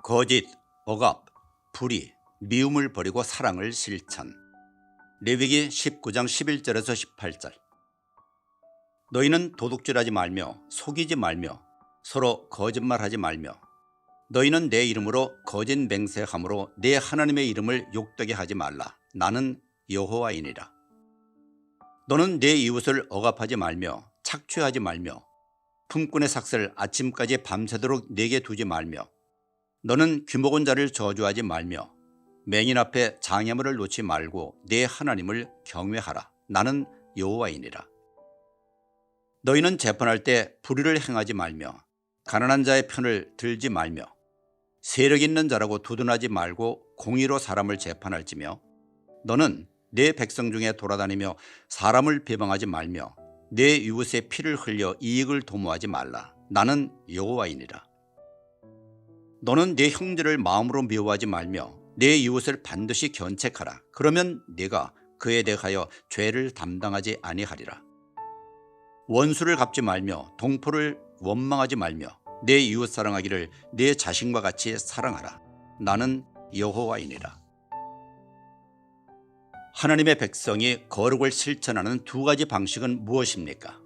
거짓, 억압, 불의, 미움을 버리고 사랑을 실천. 레위기 19장 11절에서 18절. 너희는 도둑질하지 말며 속이지 말며 서로 거짓말하지 말며 너희는 내 이름으로 거짓 맹세함으로 내 하나님의 이름을 욕되게 하지 말라. 나는 여호와이니라. 너는 내 이웃을 억압하지 말며 착취하지 말며 품꾼의 삭슬 아침까지 밤새도록 내게 두지 말며 너는 귀먹은 자를 저주하지 말며 맹인 앞에 장애물을 놓지 말고 내 하나님을 경외하라. 나는 여호와이니라. 너희는 재판할 때 불의를 행하지 말며 가난한 자의 편을 들지 말며 세력 있는 자라고 두둔하지 말고 공의로 사람을 재판할지며 너는 내 백성 중에 돌아다니며 사람을 비방하지 말며 내 이웃의 피를 흘려 이익을 도모하지 말라. 나는 여호와이니라. 너는 내 형제를 마음으로 미워하지 말며 내 이웃을 반드시 견책하라. 그러면 네가 그에 대하여 죄를 담당하지 아니하리라. 원수를 갚지 말며 동포를 원망하지 말며 내 이웃 사랑하기를 내 자신과 같이 사랑하라. 나는 여호와이니라. 하나님의 백성이 거룩을 실천하는 두 가지 방식은 무엇입니까?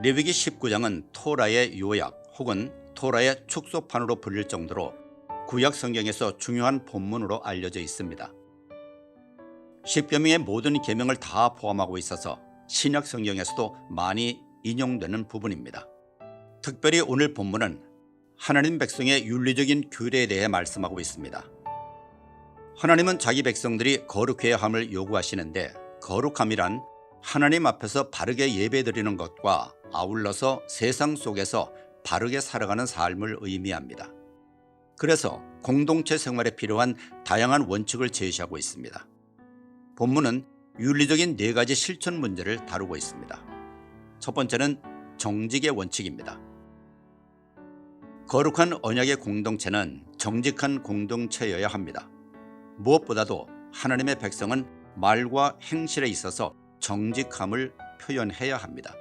레위기 19장은 토라의 요약 혹은 토라의 축소판으로 불릴 정도로 구약 성경에서 중요한 본문으로 알려져 있습니다. 십계명의 모든 계명을 다 포함하고 있어서 신약 성경에서도 많이 인용되는 부분입니다. 특별히 오늘 본문은 하나님 백성의 윤리적인 규례에 대해 말씀하고 있습니다. 하나님은 자기 백성들이 거룩해야 함을 요구하시는데 거룩함이란 하나님 앞에서 바르게 예배드리는 것과 아울러서 세상 속에서 바르게 살아가는 삶을 의미합니다. 그래서 공동체 생활에 필요한 다양한 원칙을 제시하고 있습니다. 본문은 윤리적인 네 가지 실천 문제를 다루고 있습니다. 첫 번째는 정직의 원칙입니다. 거룩한 언약의 공동체는 정직한 공동체여야 합니다. 무엇보다도 하나님의 백성은 말과 행실에 있어서 정직함을 표현해야 합니다.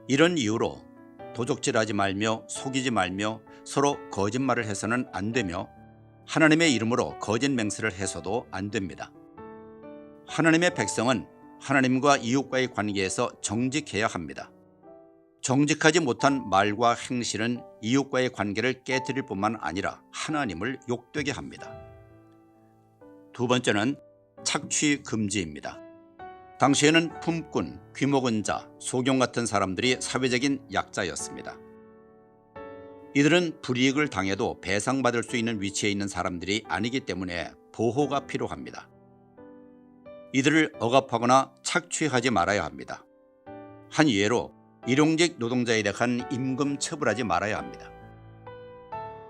이런 이유로 도적질하지 말며 속이지 말며 서로 거짓말을 해서는 안 되며 하나님의 이름으로 거짓 맹세를 해서도 안 됩니다. 하나님의 백성은 하나님과 이웃과의 관계에서 정직해야 합니다. 정직하지 못한 말과 행실은 이웃과의 관계를 깨뜨릴 뿐만 아니라 하나님을 욕되게 합니다. 두 번째는 착취 금지입니다. 당시에는 품꾼, 귀먹은 자, 소경 같은 사람들이 사회적인 약자였습니다. 이들은 불이익을 당해도 배상받을 수 있는 위치에 있는 사람들이 아니기 때문에 보호가 필요합니다. 이들을 억압하거나 착취하지 말아야 합니다. 한 예로 일용직 노동자에 대한 임금 처벌하지 말아야 합니다.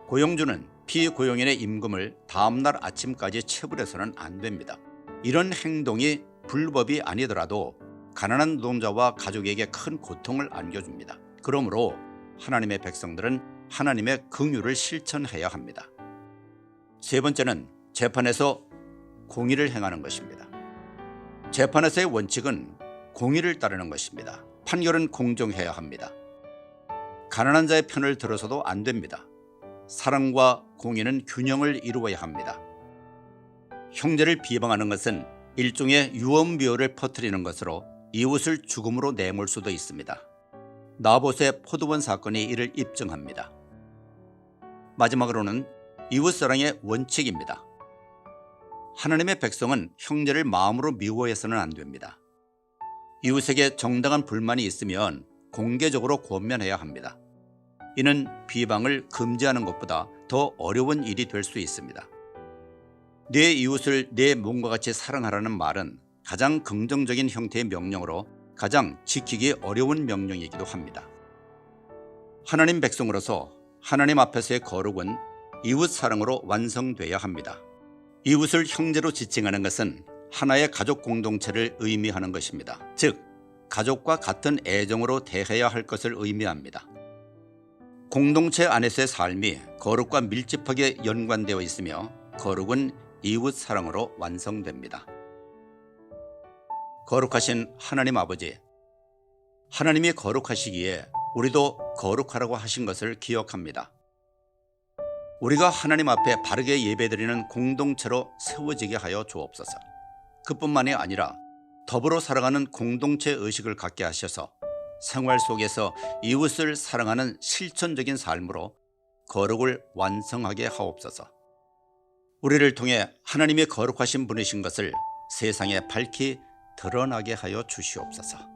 고용주는 피고용인의 임금을 다음날 아침까지 처벌해서는 안 됩니다. 이런 행동이 불법이 아니더라도 가난한 노동자와 가족에게 큰 고통을 안겨줍니다. 그러므로 하나님의 백성들은 하나님의 긍휼을 실천해야 합니다. 세 번째는 재판에서 공의를 행하는 것입니다. 재판에서의 원칙은 공의를 따르는 것입니다. 판결은 공정해야 합니다. 가난한 자의 편을 들어서도 안 됩니다. 사랑과 공의는 균형을 이루어야 합니다. 형제를 비방하는 것은 일종의 유언비어를 퍼뜨리는 것으로 이웃을 죽음으로 내몰 수도 있습니다. 나봇의 포도원 사건이 이를 입증합니다. 마지막으로는 이웃사랑의 원칙입니다. 하나님의 백성은 형제를 마음으로 미워해서는 안 됩니다. 이웃에게 정당한 불만이 있으면 공개적으로 권면해야 합니다. 이는 비방을 금지하는 것보다 더 어려운 일이 될 수 있습니다. 내 이웃을 내 몸과 같이 사랑하라는 말은 가장 긍정적인 형태의 명령으로 가장 지키기 어려운 명령이기도 합니다. 하나님 백성으로서 하나님 앞에서의 거룩은 이웃 사랑으로 완성돼야 합니다. 이웃을 형제로 지칭하는 것은 하나의 가족 공동체를 의미하는 것입니다. 즉, 가족과 같은 애정으로 대해야 할 것을 의미합니다. 공동체 안에서의 삶이 거룩과 밀접하게 연관되어 있으며 거룩은 이웃 사랑으로 완성됩니다. 거룩하신 하나님 아버지, 하나님이 거룩하시기에 우리도 거룩하라고 하신 것을 기억합니다. 우리가 하나님 앞에 바르게 예배드리는 공동체로 세워지게 하여 주옵소서. 그뿐만이 아니라 더불어 살아가는 공동체 의식을 갖게 하셔서 생활 속에서 이웃을 사랑하는 실천적인 삶으로 거룩을 완성하게 하옵소서. 우리를 통해 하나님의 거룩하신 분이신 것을 세상에 밝히 드러나게 하여 주시옵소서.